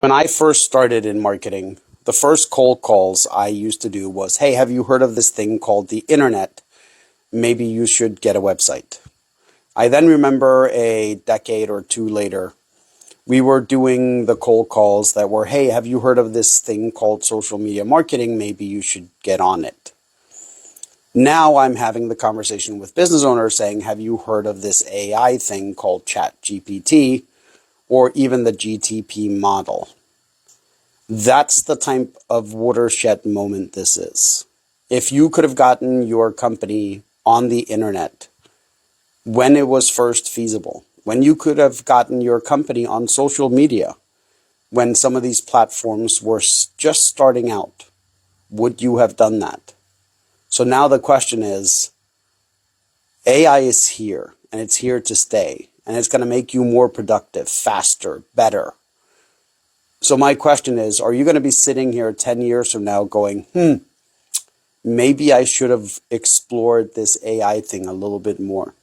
When I first started in marketing, the first cold calls I used to do was, hey, have you heard of this thing called the internet? Maybe you should get a website. I then remember a decade or two later, we were doing the cold calls that were, hey, have you heard of this thing called social media marketing? Maybe you should get on it. Now I'm having the conversation with business owners saying, have you heard of this AI thing called ChatGPT or even the GTP model? That's the type of watershed moment this is. If you could have gotten your company on the internet when it was first feasible, when you could have gotten your company on social media, when some of these platforms were just starting out, would you have done that? So now the question is, AI is here, and it's here to stay, and it's going to make you more productive, faster, better. So my question is, are you going to be sitting here 10 years from now going, maybe I should have explored this AI thing a little bit more?